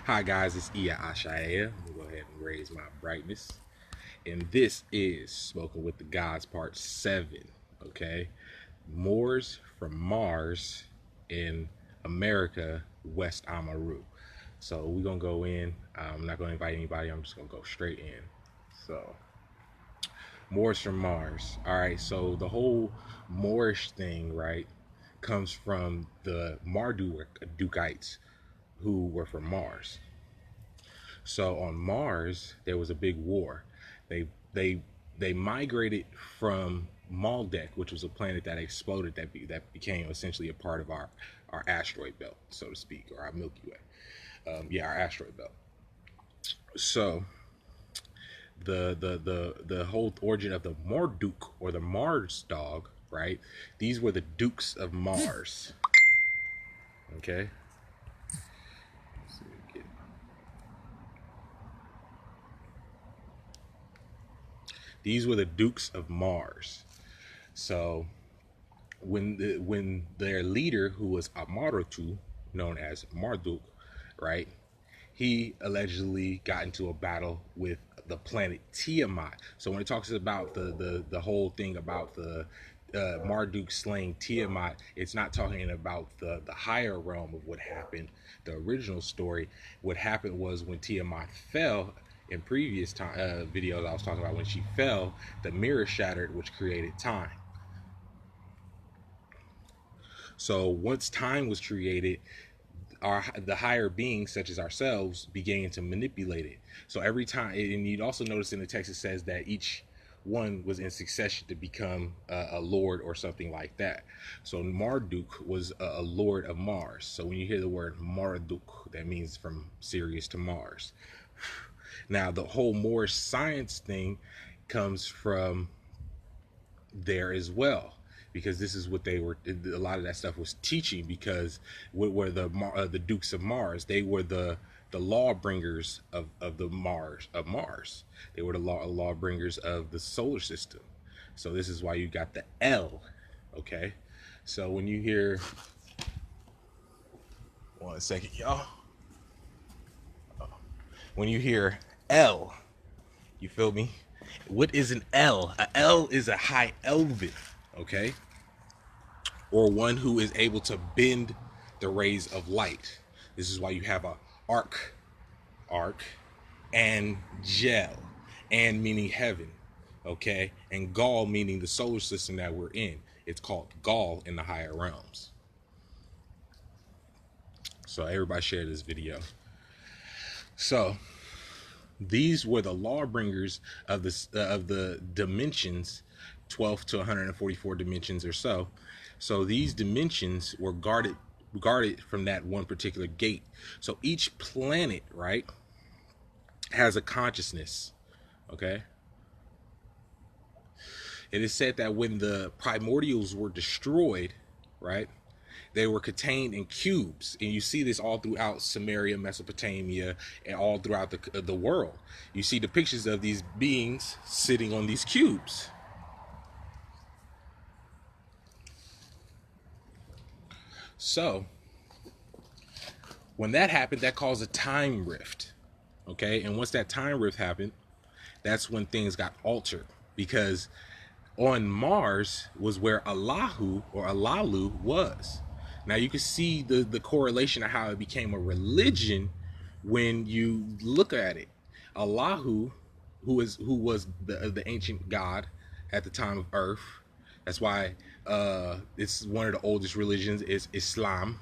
Hi guys, it's Iya Ashaya. I'm gonna go ahead and raise my brightness. And this is Smoking with the Gods Part 7. Okay. Moors from Mars in America, West Amaru. So we're gonna go in. I'm not gonna invite anybody, I'm just gonna go straight in. So Moors from Mars. Alright, so the whole Moorish thing, right, comes from the Mardukites who were from Mars. So on Mars, there was a big war. They they they migrated from Maldek, which was a planet that exploded that became essentially a part of our asteroid belt, so to speak, or our Milky Way. Yeah, our asteroid belt. So the whole origin of the Marduk or the Mars dog, right? These were the Dukes of Mars. Okay. These were the Dukes of Mars. So when their leader, who was Amaru, known as Marduk, right? He allegedly got into a battle with the planet Tiamat. So when it talks about the whole thing about the Marduk slaying Tiamat, it's not talking about the higher realm of what happened. The original story, what happened was when Tiamat fell. In previous videos, I was talking about when she fell, the mirror shattered, which created time. So once time was created, the higher beings such as ourselves began to manipulate it. So every time, and you'd also notice in the text it says that each one was in succession to become a lord or something like that. So Marduk was a lord of Mars. So when you hear the word Marduk, that means from Sirius to Mars. Now the whole Moorish science thing comes from there as well, because this is what they were, a lot of that stuff was teaching, because what were the Dukes of Mars? They were the law bringers of the Mars. They were the law bringers of the solar system. So this is why you got the L. Okay, so when you hear, one second y'all, when you hear L, you feel me? What is an L? A L is a high elven, okay, or one who is able to bend the rays of light. This is why you have a arc, and gel, and meaning heaven, okay, and Gaul meaning the solar system that we're in. It's called Gaul in the higher realms. So everybody share this video. So these were the lawbringers of the dimensions, 12 to 144 dimensions or so. So these dimensions were guarded from that one particular gate. So each planet, right, has a consciousness. Okay. It is said that when the primordials were destroyed, right, they were contained in cubes, and you see this all throughout Samaria, Mesopotamia, and all throughout the world. You see the pictures of these beings sitting on these cubes. So when that happened, that caused a time rift. Okay, and once that time rift happened, that's when things got altered, because on Mars was where Allahu or Alalu was. Now you can see the correlation of how it became a religion when you look at it. Allahu, who was the ancient god at the time of Earth. That's why it's one of the oldest religions is Islam.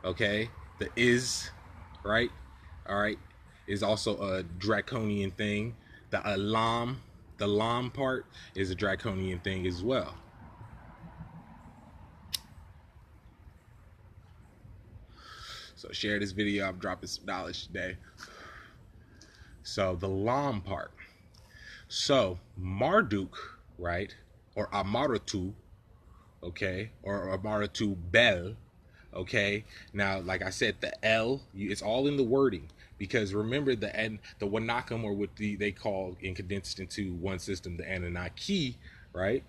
Okay, the right, all right, is also a draconian thing. The Lam part is a draconian thing as well. So share this video. I'm dropping some knowledge today. So the Lam part. So Marduk, right, or Amaratu, okay, or Amaratu Bel, okay. Now, like I said, the L, it's all in the wording, because remember the Wanakam, or what they call and condensed into one system, the Anunnaki, right?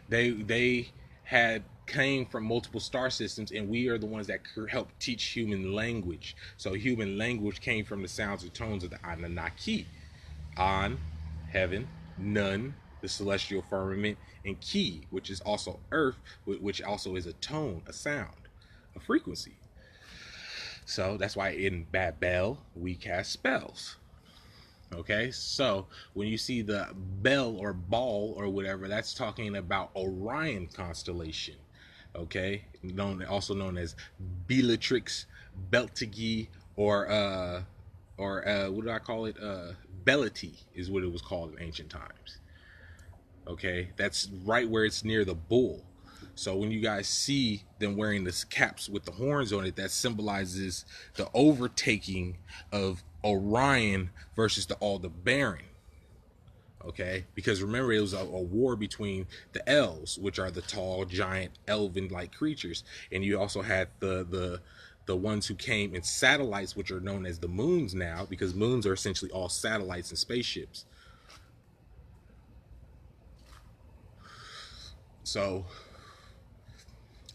They had came from multiple star systems, and we are the ones that help teach human language. So human language came from the sounds and tones of the Anunnaki. An, heaven; Nun, the celestial firmament; and Ki, which is also earth, which also is a tone, a sound, a frequency. So that's why in Babel we cast spells. Okay, so when you see the bell or ball or whatever, that's talking about Orion constellation. Okay, also known as Bellatrix, Beltegi, or what do I call it? Belity is what it was called in ancient times. Okay, that's right where it's near the bull. So when you guys see them wearing this caps with the horns on it, that symbolizes the overtaking of Orion versus the Aldebaran. Okay, because remember, it was a war between the elves, which are the tall, giant, elven-like creatures, and you also had the ones who came in satellites, which are known as the moons now, because moons are essentially all satellites and spaceships. So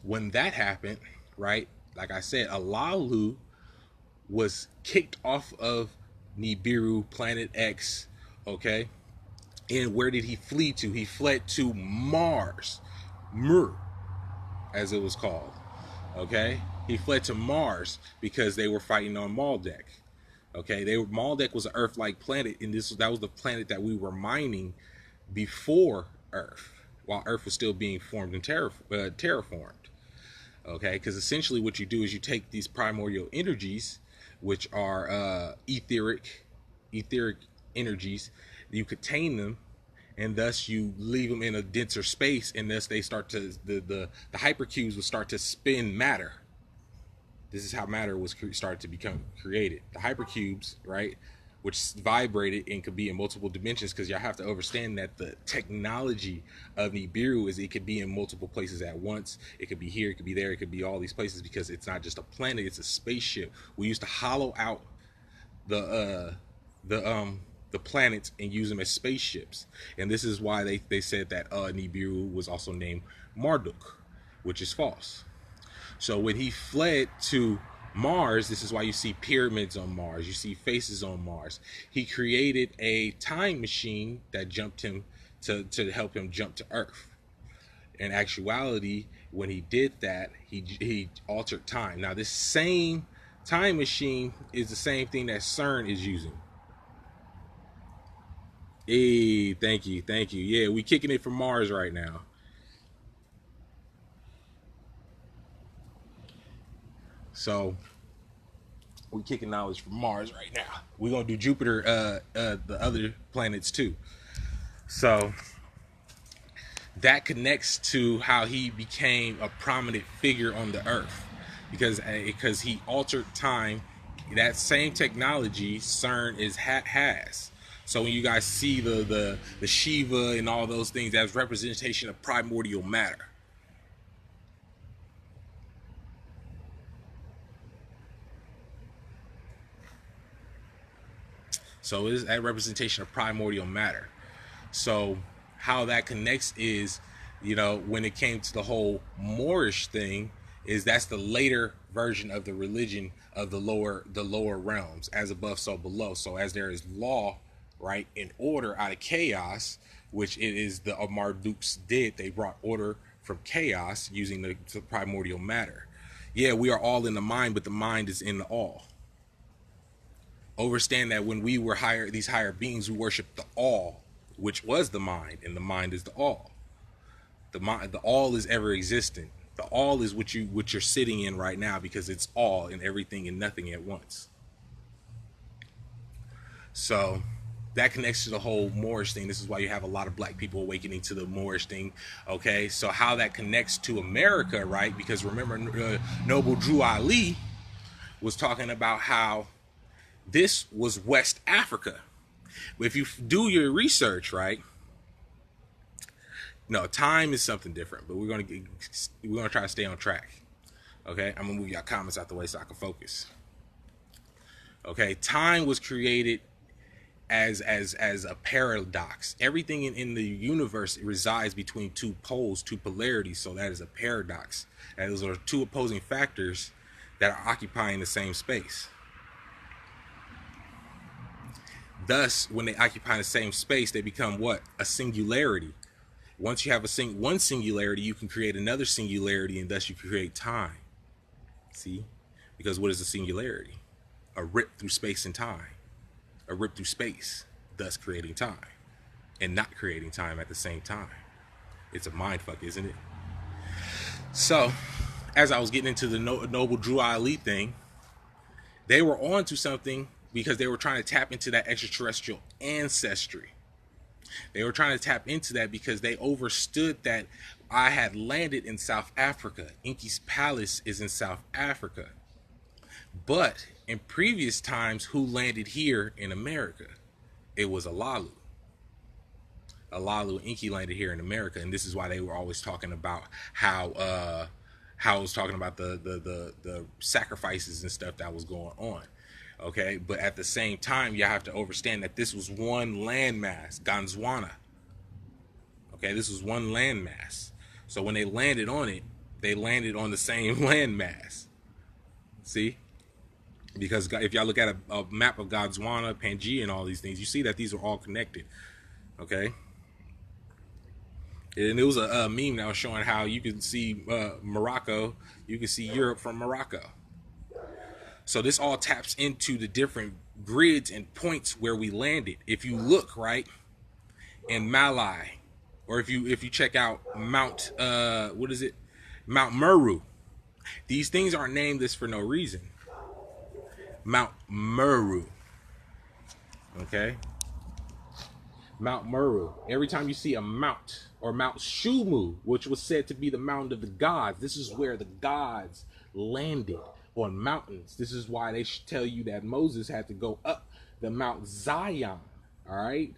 when that happened, right, like I said, Alalu was kicked off of Nibiru, Planet X, okay? And where did he flee to? He fled to Mars, Muurs, as it was called, okay? He fled to Mars because they were fighting on Maldek, okay? Maldek was an Earth-like planet, and that was the planet that we were mining before Earth, while Earth was still being formed and terraformed. Okay, because essentially what you do is you take these primordial energies, which are etheric energies, you contain them, and thus you leave them in a denser space, and thus they start to the hypercubes will start to spin matter. This is how matter was started to become created. The hypercubes, right, which vibrated and could be in multiple dimensions, because y'all have to understand that the technology of Nibiru is it could be in multiple places at once. It could be here, it could be there, it could be all these places, because it's not just a planet, it's a spaceship. We used to hollow out the planets and use them as spaceships, and this is why they said that Nibiru was also named Marduk, which is false. So when he fled to Mars, this is why you see pyramids on Mars, you see faces on Mars. He created a time machine that jumped him to help him jump to Earth. In actuality, when he did that, he altered time. Now this same time machine is the same thing that CERN is using. Hey, thank you. Yeah, we kicking it from Mars right now. So we kicking knowledge from Mars right now. We're gonna do Jupiter, the other planets too. So that connects to how he became a prominent figure on the Earth, because he altered time. That same technology CERN has. So when you guys see the Shiva and all those things, that's representation of primordial matter. So it is a representation of primordial matter. So how that connects is, when it came to the whole Moorish thing, is that's the later version of the religion of the lower realms, as above so below. So as there is law, right, and order out of chaos, which it is the Marduks did. They brought order from chaos using the primordial matter. Yeah, we are all in the mind, but the mind is in the all. Understand that when we were these higher beings, we worshiped the all, which was the mind, and the mind is the all. The all is ever existent. The all is what you're sitting in right now, because it's all and everything and nothing at once. So that connects to the whole Moorish thing. This is why you have a lot of black people awakening to the Moorish thing. Okay, so how that connects to America, right? Because remember, Noble Drew Ali was talking about how this was West Africa. If you do your research, right? No, time is something different, but we're gonna try to stay on track. Okay, I'm gonna move your comments out the way so I can focus. Okay, time was created as a paradox. Everything in the universe resides between two poles, two polarities. So that is a paradox. And those are two opposing factors that are occupying the same space. Thus, when they occupy the same space, they become what? A singularity. Once you have one singularity, you can create another singularity, and thus you create time. See? Because what is a singularity? A rip through space and time. A rip through space, thus creating time. And not creating time at the same time. It's a mindfuck, isn't it? So, as I was getting into the Noble Drew Ali thing, they were on to something because they were trying to tap into that extraterrestrial ancestry. They were trying to tap into that because they understood that I had landed in South Africa. Inky's palace is in South Africa. But in previous times, who landed here in America? It was Alalu. Alalu and Inky landed here in America, and this is why they were always talking about how I was talking about the sacrifices and stuff that was going on. Okay, but at the same time, you have to understand that this was one landmass, Gondwana. Okay, this was one landmass. So when they landed on it, they landed on the same landmass. See? Because if y'all look at a map of Gondwana, Pangaea, and all these things, you see that these are all connected. Okay? And it was a meme that was showing how you can see Morocco, you can see Europe from Morocco. So this all taps into the different grids and points where we landed. If you look right in Malai, or if you check out Mount Mount Muru. These things aren't named this for no reason. Mount Muru. Okay? Mount Muru. Every time you see a mount, or Mount Shumu, which was said to be the mountain of the gods, this is where the gods landed, on mountains. This is why they should tell you that Moses had to go up the Mount Zion. All right?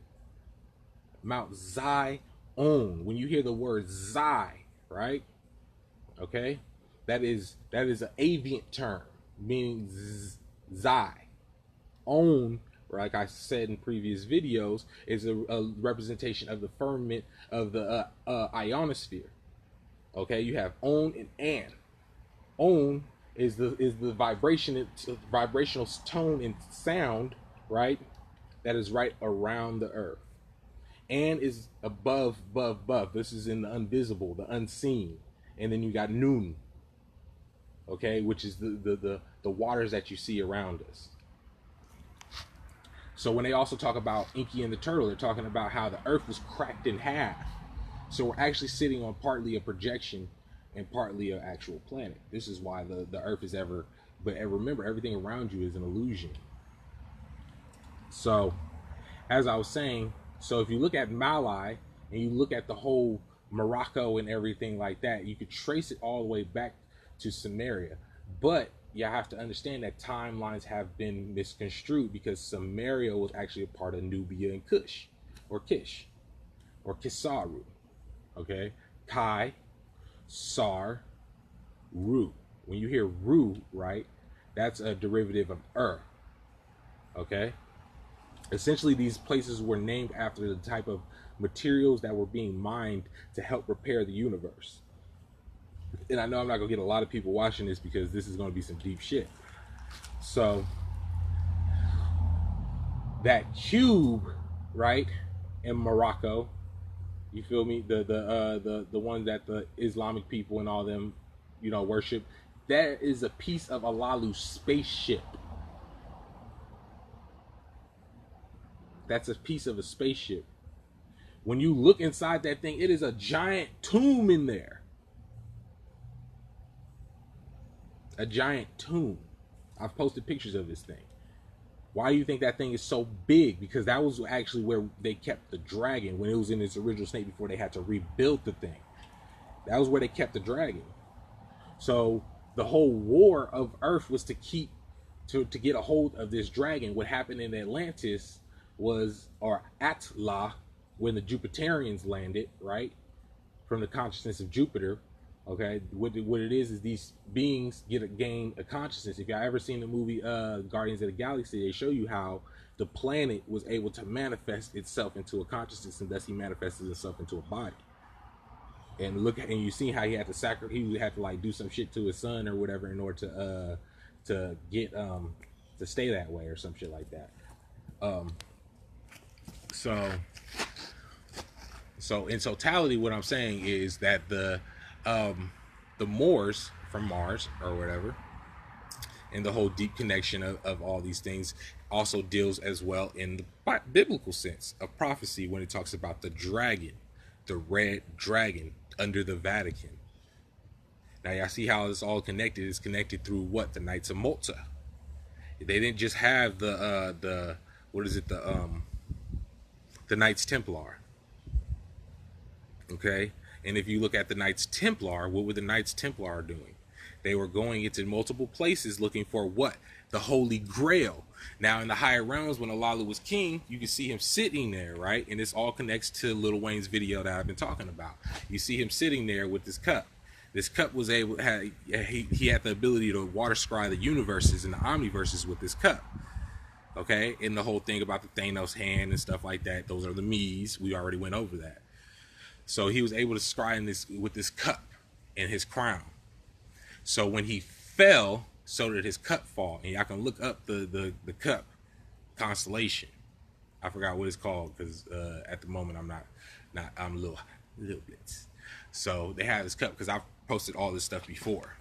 Mount Zion. When you hear the word Zai, right? Okay? That is an aviant term, meaning Zai. On, like I said in previous videos, is a representation of the firmament of the ionosphere. Okay, you have on and an. On is the vibrational tone and sound, right? That is right around the earth. And is above. This is in the invisible, the unseen. And then you got Nun. Okay, which is the waters that you see around us. So when they also talk about Inky and the turtle, they're talking about how the earth was cracked in half. So we're actually sitting on partly a projection and partly an actual planet. This is why the earth is ever, but remember, everything around you is an illusion. So, as I was saying, so if you look at Malai and you look at the whole Morocco and everything like that, you could trace it all the way back to Samaria. But you have to understand that timelines have been misconstrued because Samaria was actually a part of Nubia and Kush, or Kish, or Kisaru. Okay? Kai, Sar, Ru. When you hear Ru, right, that's a derivative of Okay? Essentially, these places were named after the type of materials that were being mined to help repair the universe. And I know I'm not going to get a lot of people watching this because this is going to be some deep shit. So, that cube, right, in Morocco, you feel me? The one that the Islamic people and all them, worship, that is a piece of Alalu's spaceship. That's a piece of a spaceship. When you look inside that thing, it is a giant tomb in there. A giant tomb. I've posted pictures of this thing. Why do you think that thing is so big? Because that was actually where they kept the dragon when it was in its original state before they had to rebuild the thing. That was where they kept the dragon. So the whole war of Earth was to get a hold of this dragon. What happened in Atlantis was, or Atla, when the Jupiterians landed, right, from the consciousness of Jupiter, Okay, what it is these beings gain a consciousness. If y'all ever seen the movie Guardians of the Galaxy, they show you how the planet was able to manifest itself into a consciousness, and thus he manifested himself into a body. And you see how he had to he had to like do some shit to his son or whatever in order to get to stay that way or some shit like that. Um, so So in totality, what I'm saying is that the Moors from Mars or whatever, and the whole deep connection of all these things also deals as well in the biblical sense of prophecy when it talks about the dragon, the red dragon under the Vatican. Now y'all see how it's all connected. It's connected through what? The Knights of Malta. They didn't just have the what is it, the Knights Templar. Okay, and if you look at the Knights Templar, what were the Knights Templar doing? They were going into multiple places looking for what? The Holy Grail. Now in the higher realms, when Olalu was king, you can see him sitting there, right? And this all connects to Lil Wayne's video that I've been talking about. You see him sitting there with this cup. This cup was able, he had the ability to water scry the universes and the omniverses with this cup. Okay, and the whole thing about the Thanos hand and stuff like that, those are the Mies. We already went over that. So he was able to scry in this with this cup in his crown. So when he fell, so did his cup fall. And y'all can look up the cup constellation. I forgot what it's called because at the moment I'm a little blitz. So they have this cup because I've posted all this stuff before.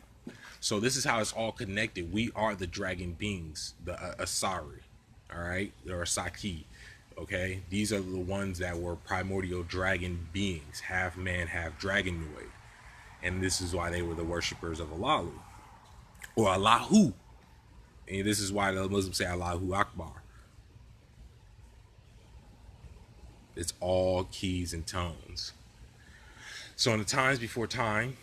So this is how it's all connected. We are the dragon beings, the Asari, all right, or Saki. Okay, these are the ones that were primordial dragon beings, half man, half dragonoid, and this is why they were the worshippers of Alalu or Allahu, and this is why the Muslims say Allahu Akbar. It's all keys and tones. So in the times before time,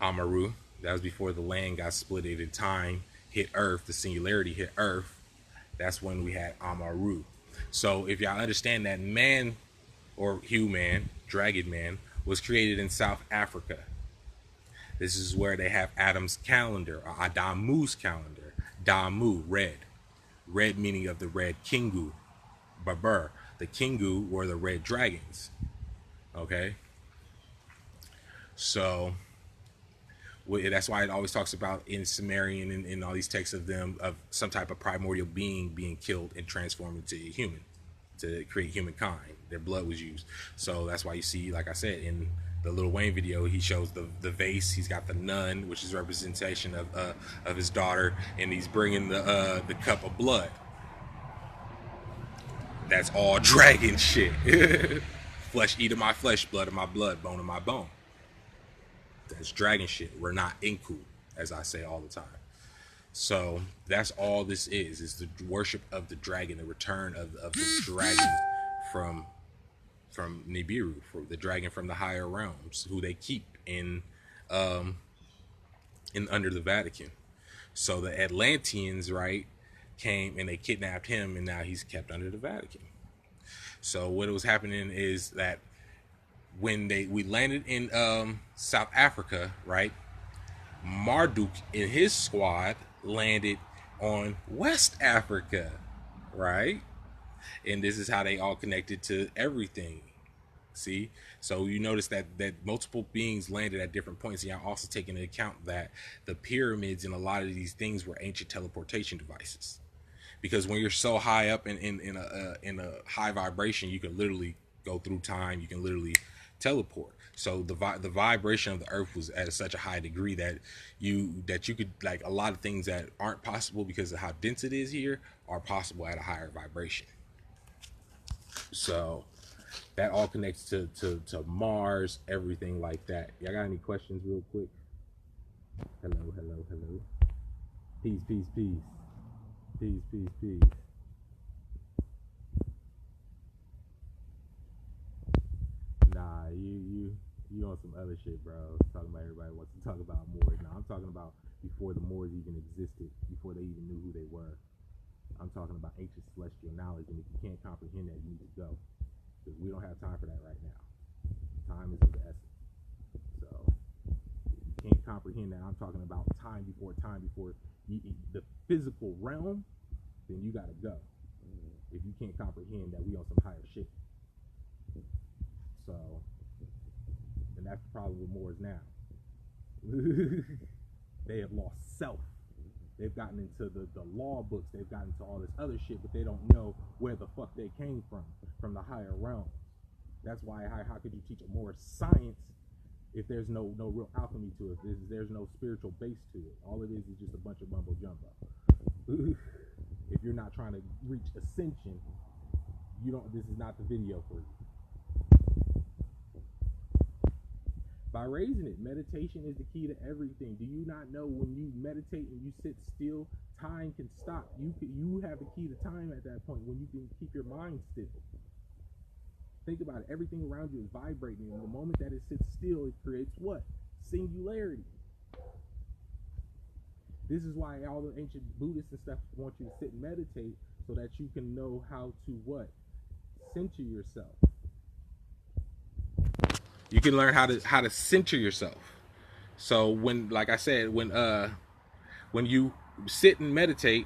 Amaru, that was before the land got split in time, hit Earth, the singularity hit Earth. That's when we had Amaru. So if y'all understand that man or human, dragon man, was created in South Africa. This is where they have Adam's calendar, or Adamu's calendar. Damu, red. Red meaning of the red Kingu. Babur. The Kingu were the red dragons. Okay? So that's why it always talks about in Sumerian and in all these texts of them, of some type of primordial being being killed and transformed into a human to create humankind. Their blood was used. So that's why you see, like I said, in the Lil Wayne video, he shows the vase. He's got the nun, which is representation of his daughter, and he's bringing the cup of blood. That's all dragon shit. Flesh eat of my flesh, blood of my blood, bone of my bone. That's dragon shit. We're not Inku, as I say all the time. So that's all this is the worship of the dragon, the return of the dragon from Nibiru, for the dragon from the higher realms, who they keep in under the Vatican. So the Atlanteans, right, came and they kidnapped him, and now he's kept under the Vatican. So what was happening is that when we landed in South Africa, right, Marduk and his squad landed on West Africa, right? And this is how they all connected to everything. See? So you notice that multiple beings landed at different points, and y'all also take into account that the pyramids and a lot of these things were ancient teleportation devices. Because when you're so high up in a high vibration, you can literally go through time. You can literally teleport. So the vibration of the earth was at such a high degree that you could, like, a lot of things that aren't possible because of how dense it is here are possible at a higher vibration. So that all connects to Mars, everything like that. Y'all got any questions real quick? Hello. Peace. Nah, you on some other shit, bro. Talking about everybody wants to talk about Moors. Now I'm talking about before the Moors even existed, before they even knew who they were. I'm talking about ancient celestial knowledge, and if you can't comprehend that, you need to go, because we don't have time for that right now. Time is of the essence. So can't comprehend that I'm talking about time before the physical realm, then you gotta go. If you can't comprehend that we on some higher shit. So, and that's the problem with Moors now. They have lost self. They've gotten into the law books. They've gotten into all this other shit, but they don't know where the fuck they came from the higher realm. That's why, how could you teach a Moor science if there's no real alchemy to it? There's no spiritual base to it. All it is just a bunch of mumbo jumbo. If you're not trying to reach ascension, this is not the video for you. By raising it, meditation is the key to everything. Do you not know when you meditate and you sit still, time can stop? You have the key to time at that point when you can keep your mind still. Think about it. Everything around you is vibrating, and the moment that it sits still, it creates what? Singularity. This is why all the ancient Buddhists and stuff want you to sit and meditate, so that you can know how to what? Center yourself. You can learn how to center yourself. So when, like I said, when you sit and meditate,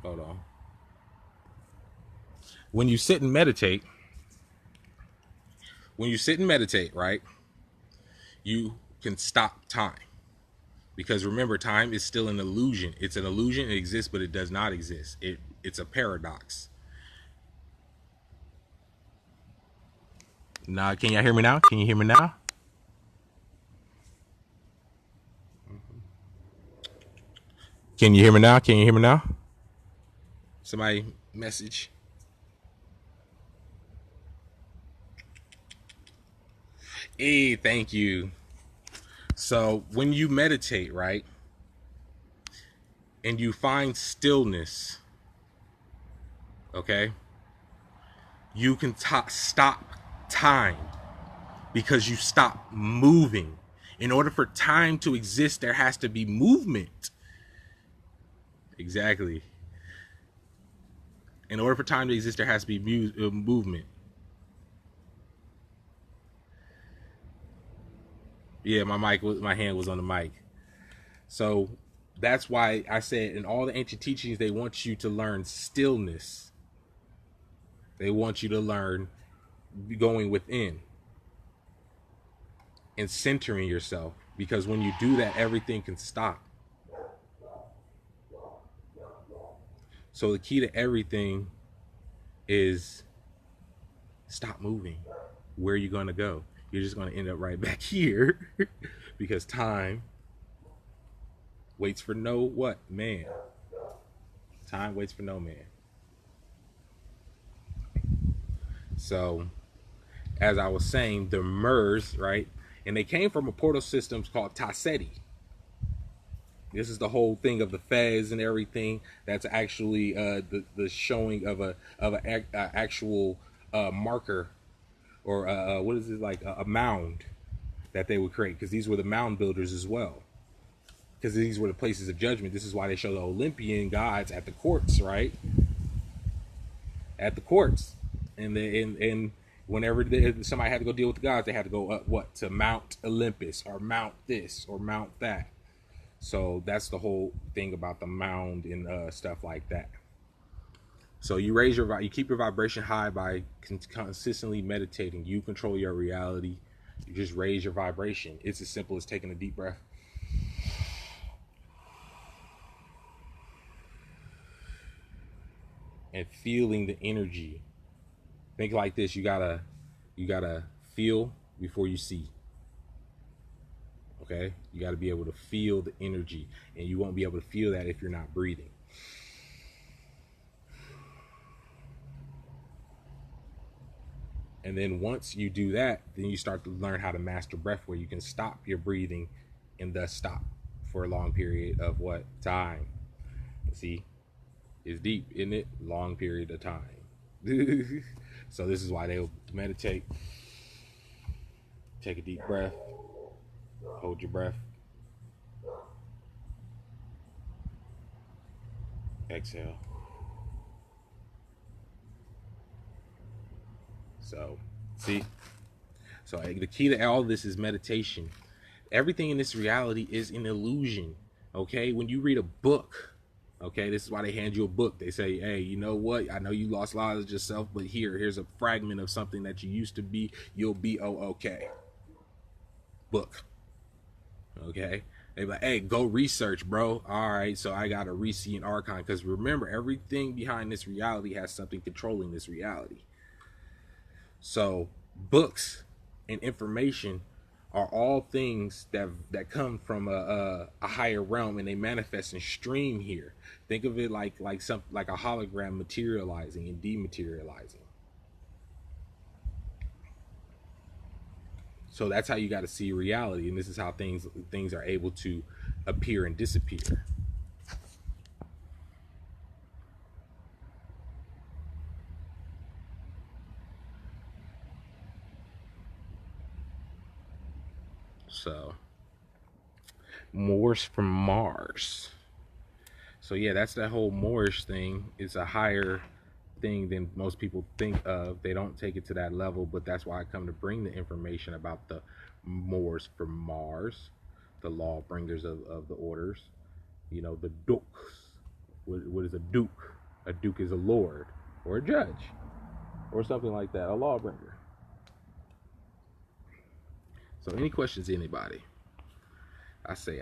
hold on. When you sit and meditate, right? You can stop time. Because remember, time is still an illusion. It's an illusion. It exists, but it does not exist. It's a paradox. Now, can y'all hear me now? Can you hear me now? Can you hear me now? Can you hear me now? Somebody message. Hey, thank you. So when you meditate, right, and you find stillness, okay, you can stop time because you stop moving. In order for time to exist, there has to be movement. Exactly. In order for time to exist, there has to be movement. Yeah, my hand was on the mic. So that's why I said in all the ancient teachings, they want you to learn stillness. They want you to learn going within and centering yourself, because when you do that, everything can stop. So the key to everything is stop moving. Where are you going to go? You're just going to end up right back here because time waits for no what? Man. Time waits for no man. So, as I was saying, the Muurs, right? And they came from a portal system called Tasseti. This is the whole thing of the fez and everything. That's actually the showing of a actual marker, or what is it, like a mound that they would create, because these were the mound builders as well, because these were the places of judgment. This is why they show the Olympian gods at the courts, right? At the courts, and whenever somebody had to go deal with the gods, they had to go up to Mount Olympus or Mount this or Mount that. So that's the whole thing about the mound and stuff like that. So you keep your vibration high by consistently meditating. You control your reality. You just raise your vibration. It's as simple as taking a deep breath. And feeling the energy. Think like this, you gotta feel before you see. Okay? You gotta be able to feel the energy. And you won't be able to feel that if you're not breathing. And then once you do that, then you start to learn how to master breath, where you can stop your breathing and thus stop for a long period of what? Time. See? It's deep, isn't it? Long period of time. So this is why they'll meditate. Take a deep breath. Hold your breath. Exhale. So So the key to all this is meditation. Everything in this reality is an illusion. Okay, when you read a book, okay, this is why they hand you a book. They say, hey, you know what, I know you lost lives yourself, but here's a fragment of something that you used to be. You'll be okay. Book. Okay, they like, hey, go research, bro. All right, so I got a receipt and archon, because remember, everything behind this reality has something controlling this reality. So books and information are all things that come from a higher realm, and they manifest and stream here. Think of it like a hologram materializing and dematerializing. So that's how you got to see reality, and this is how things are able to appear and disappear. So, Moors from Mars. So yeah, that's that whole Moorish thing. It's a higher thing than most people think of. They don't take it to that level, but that's why I come to bring the information about the Moors from Mars, the law bringers of the orders. You know, the dukes. What is a duke? A duke is a lord or a judge or something like that, a lawbringer. So any questions, anybody? I say.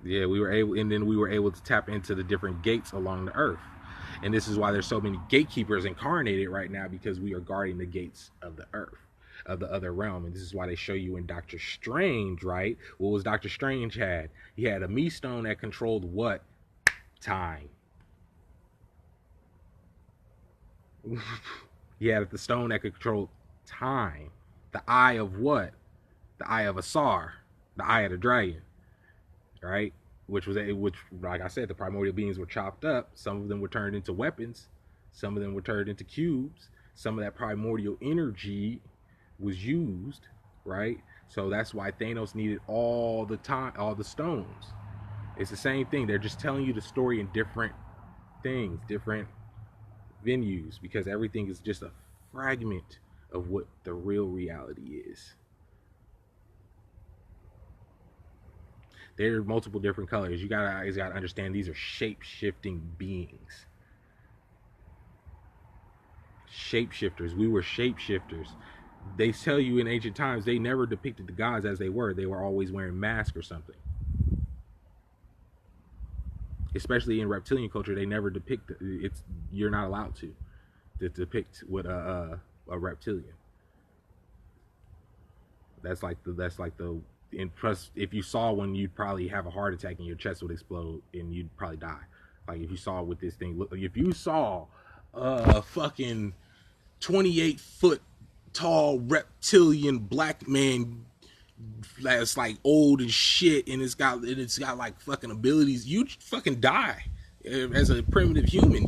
Yeah, we were able to tap into the different gates along the earth. And this is why there's so many gatekeepers incarnated right now, because we are guarding the gates of the earth, of the other realm. And this is why they show you in Doctor Strange, right? What was Doctor Strange had? He had a me stone that controlled what? Time. He had the stone that could control time. The eye of what? The eye of Asar, the eye of the dragon, right? Which, like I said, the primordial beings were chopped up. Some of them were turned into weapons. Some of them were turned into cubes. Some of that primordial energy was used, right? So that's why Thanos needed all the stones. It's the same thing. They're just telling you the story in different things, different venues, because everything is just a fragment of what the real reality is. There are multiple different colors. You gotta understand these are shape-shifting beings. Shapeshifters. We were shapeshifters. They tell you in ancient times they never depicted the gods as they were. They were always wearing masks or something. Especially in reptilian culture, they never depict it's. You're not allowed to depict what a reptilian. That's like the. And plus, if you saw one, you'd probably have a heart attack and your chest would explode and you'd probably die. Like if you saw what this thing look. If you saw a fucking 28-foot tall reptilian black man that's like old and shit, and it's got like fucking abilities, you'd fucking die as a primitive human.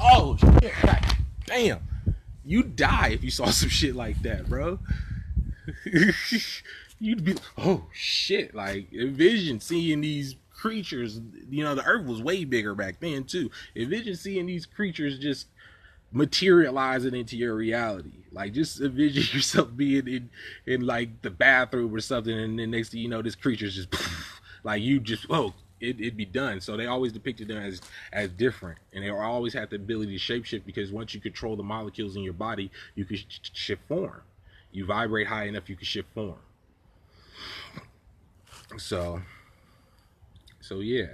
Oh shit, God damn, you'd die if you saw some shit like that, bro. You'd be, oh shit, like envision seeing these creatures. You know, the earth was way bigger back then too. Envision seeing these creatures just materializing into your reality. Like just envision yourself being in like the bathroom or something, and then next thing you know, this creature's just like you just it'd be done. So they always depicted them as different, and they always had the ability to shapeshift, because once you control the molecules in your body, you can shift form. You vibrate high enough, you can shift form. So yeah,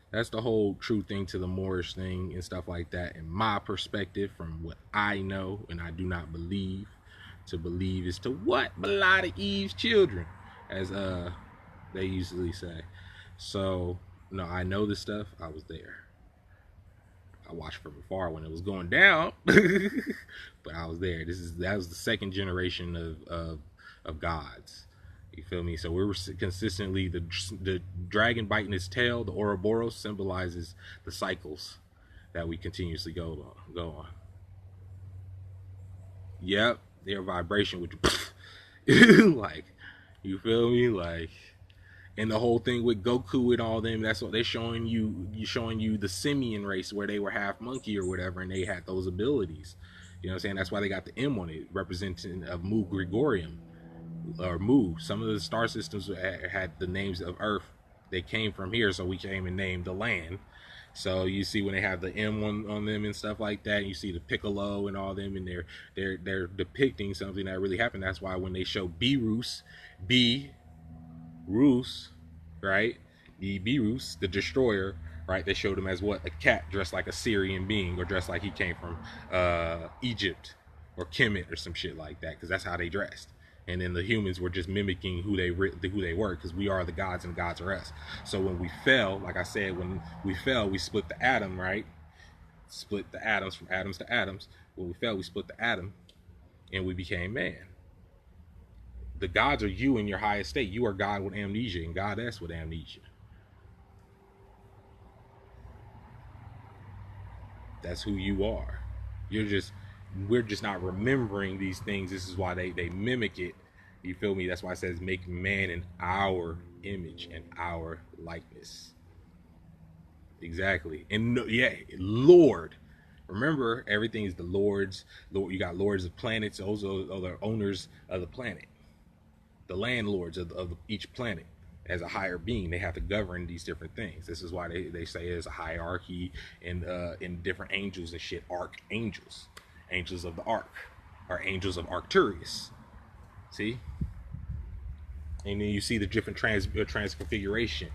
that's the whole true thing to the Moorish thing and stuff like that. In my perspective, from what I know, and I do not believe. To believe is to what? Belie Eve's children, as they usually say. So no, I know this stuff. I was there. I watched from afar when it was going down, but I was there. That was the second generation of Godz. You feel me? So we were consistently the dragon biting its tail. The Ouroboros symbolizes the cycles that we continuously go on. Yep, their vibration would like, you feel me? Like, and the whole thing with Goku and all them, that's what they're showing you. You're showing you the simian race where they were half monkey or whatever, and they had those abilities. You know what I'm saying? That's why they got the M on it, representing of Mu Gregorium or Mu. Some of the star systems had the names of Earth. They came from here, so we came and named the land. So you see when they have the M on them and stuff like that, and you see the piccolo and all them, and they're depicting something that really happened. That's why when they show Beerus, right? The Beerus, the destroyer, right? They showed him as what? A cat dressed like a Syrian being, or dressed like he came from Egypt or Kemet or some shit like that, because that's how they dressed. And then the humans were just mimicking who they were, because we are the gods and gods are us. So when we fell, like I said, when we fell, we split the atom, right? Split the atoms from atoms to atoms. When we fell, we split the atom, and we became man. The gods are you in your highest state. You are God with amnesia and goddess with amnesia. That's who you are. We're just not remembering these things. This is why they mimic it. You feel me? That's why it says make man in our image and our likeness. Exactly. And yeah, Lord. Remember, everything is the Lord's. You got lords of planets. Those are the owners of the planet. The landlords of each planet. As a higher being, they have to govern these different things. This is why they say there's a hierarchy in different angels and shit. Archangels. Angels of the Ark, or angels of Arcturus. See? And then you see the different transconfiguration.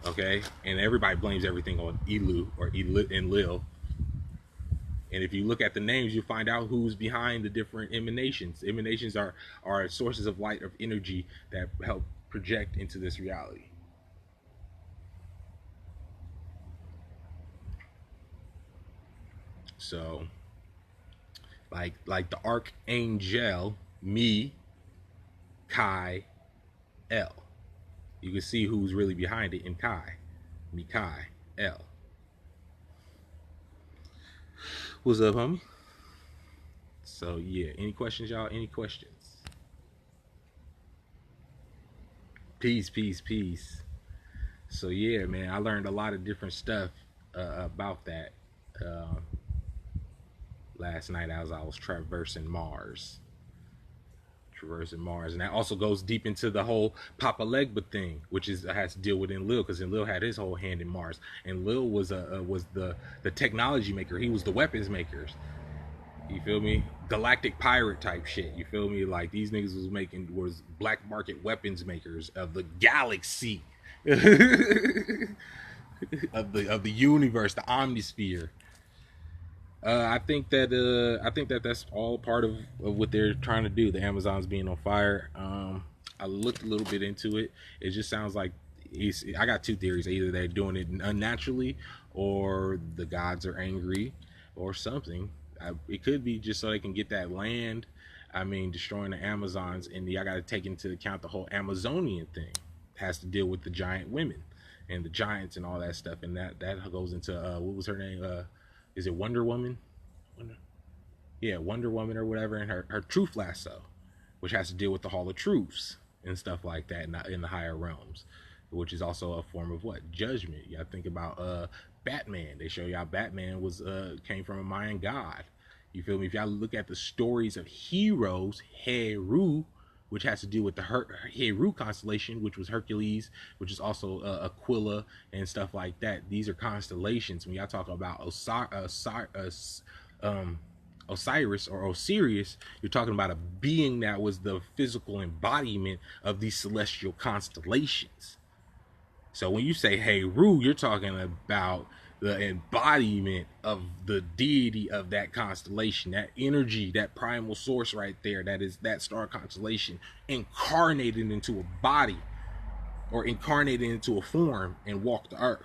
Okay? And everybody blames everything on Elu or Enlil. And if you look at the names, you find out who's behind the different emanations. Emanations are sources of light, of energy that help project into this reality. So like the archangel Mi Kai El. You can see who's really behind it in Kai. Mikai El. What's up, homie? So yeah, any questions, y'all? Any questions? Peace. So yeah, man, I learned a lot of different stuff about that last night as I was traversing Mars. And that also goes deep into the whole Papa Legba thing, which has to deal with Enlil, because Enlil had his whole hand in Mars. Enlil was the technology maker. He was the weapons makers. You feel me? Galactic pirate type shit. You feel me? Like these niggas was black market weapons makers of the galaxy, of the universe, the omnisphere. I think that that's all part of what they're trying to do. The Amazons being on fire. I looked a little bit into it. It just sounds like I got two theories. Either they're doing it unnaturally, or the gods are angry, or something. It could be just so they can get that land. I mean, destroying the Amazons, and I got to take into account the whole Amazonian thing. It has to deal with the giant women and the giants and all that stuff, and that goes into what was her name? Is it Wonder Woman? Wonder Woman or whatever, and her truth lasso, which has to deal with the Hall of Truths and stuff like that in the higher realms, which is also a form of what? Judgment. You gotta think about Batman. They show y'all Batman came from a Mayan god. You feel me? If y'all look at the stories of heroes, Heru, which has to do with the Heru constellation, which was Hercules, which is also Aquila and stuff like that. These are constellations. When y'all talk about Osiris or Osirius, you're talking about a being that was the physical embodiment of these celestial constellations. So when you say Heru, you're talking about the embodiment of the deity of that constellation, that energy, that primal source right there, that is that star constellation incarnated into a body, or incarnated into a form and walked the earth.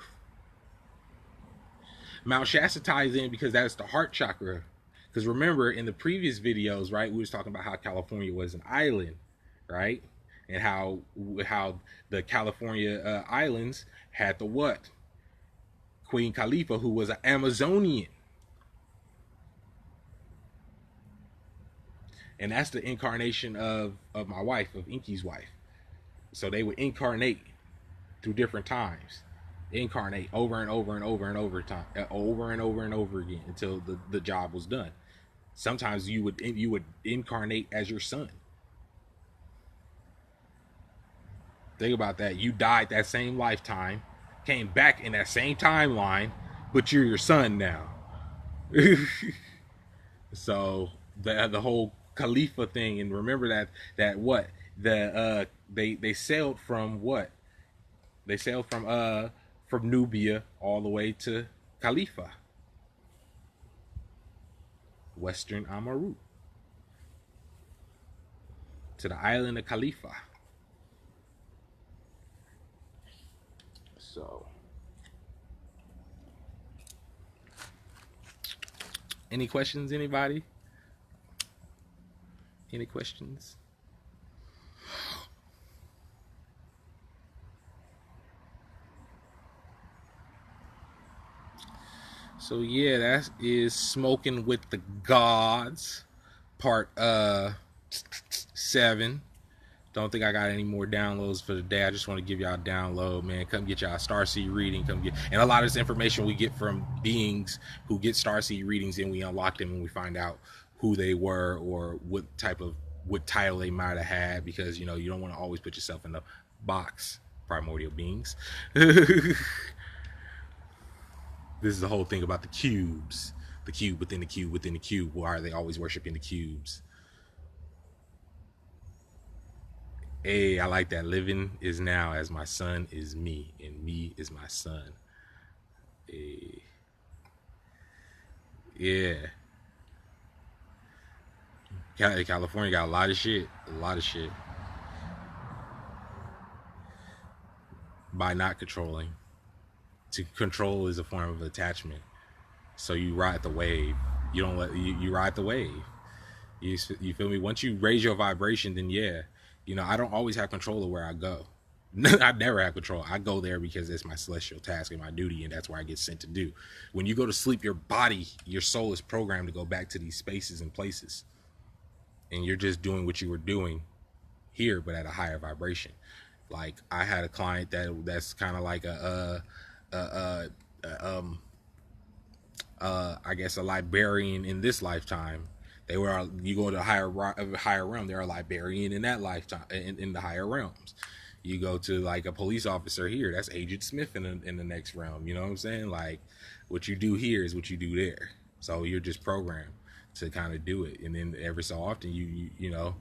Mount Shasta ties in because that's the heart chakra. Because remember, in the previous videos, right, we was talking about how California was an island, right? And how the California islands had the what? Queen Khalifa, who was an Amazonian. And that's the incarnation of my wife, of Inky's wife. So they would incarnate through different times. Incarnate over and over and over and over again until the job was done. Sometimes you would incarnate as your son. Think about that. You died that same lifetime, came back in that same timeline, but you're your son now. So the whole Khalifa thing, and remember that what they sailed from what they sailed from Nubia all the way to Khalifa, Western Amaru, to the island of Khalifa. So, any questions, anybody? Any questions? So yeah, that is Smoking with the Godz, part 7. Don't think I got any more downloads for the day. I just want to give y'all a download, man. Come get y'all starseed reading. Come get, and a lot of this information we get from beings who get starseed readings, and we unlock them and we find out who they were or what title they might have had, because you know you don't want to always put yourself in the box. Primordial beings. This is the whole thing about the cubes, the cube within the cube within the cube. Why are they always worshiping the cubes? Hey, I like that. Living is now as my son is me, and me is my son. Hey. Yeah. California got a lot of shit. A lot of shit. By not controlling. To control is a form of attachment. So you ride the wave. You don't let you ride the wave. You feel me? Once you raise your vibration, then yeah. You know, I don't always have control of where I go. I never have control. I go there because it's my celestial task and my duty, and that's where I get sent to do. When you go to sleep, your body, your soul is programmed to go back to these spaces and places. And you're just doing what you were doing here, but at a higher vibration. Like, I had a client that's kind of like I guess a librarian in this lifetime. They were, you go to a higher realm, they're a librarian in that lifetime, in the higher realms. You go to like a police officer here, that's Agent Smith in the next realm. You know what I'm saying? Like, what you do here is what you do there. So you're just programmed to kind of do it. And then every so often you know,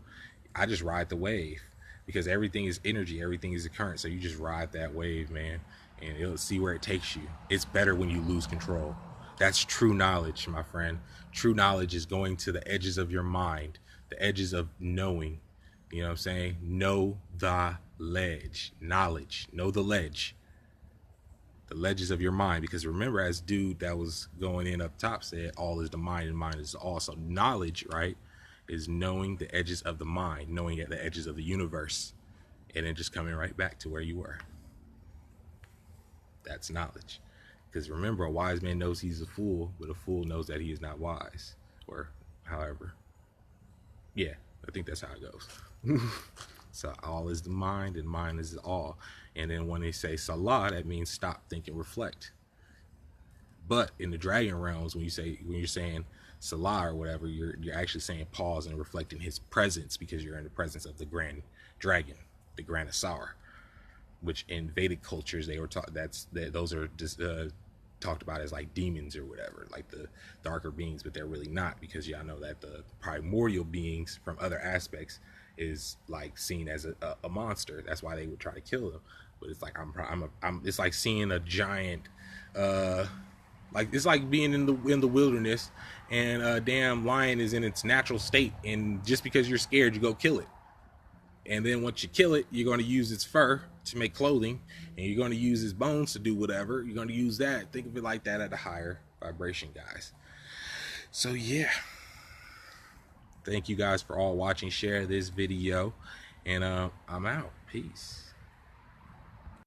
I just ride the wave, because everything is energy, everything is a current. So you just ride that wave, man, and it'll see where it takes you. It's better when you lose control. That's true knowledge, my friend. True knowledge is going to the edges of your mind, the edges of knowing. You know what I'm saying? Know the ledge. Knowledge. Know the ledge. The ledges of your mind. Because remember, as dude that was going in up top said, all is the mind and mind is all. So knowledge, right, is knowing the edges of the mind, knowing at the edges of the universe, and then just coming right back to where you were. That's knowledge. Because remember, a wise man knows he's a fool, but a fool knows that he is not wise. Or however. Yeah, I think that's how it goes. So all is the mind, and mind is all. And then when they say Salah, that means stop, think, and reflect. But in the dragon realms, when you're saying Salah or whatever, you're actually saying pause and reflecting his presence, because you're in the presence of the grand dragon, the Grand Asar, which in Vedic cultures they were taught those are just talked about as like demons or whatever, like the darker beings, but they're really not, because y'all know that the primordial beings from other aspects is like seen as a monster. That's why they would try to kill them. But it's like it's like seeing a giant, like it's like being in the wilderness, and a damn lion is in its natural state, and just because you're scared, you go kill it. And then once you kill it, you're going to use its fur to make clothing, and you're going to use its bones to do whatever. You're going to use that. Think of it like that at a higher vibration, guys. So yeah, thank you guys for all watching. Share this video, and I'm out. Peace.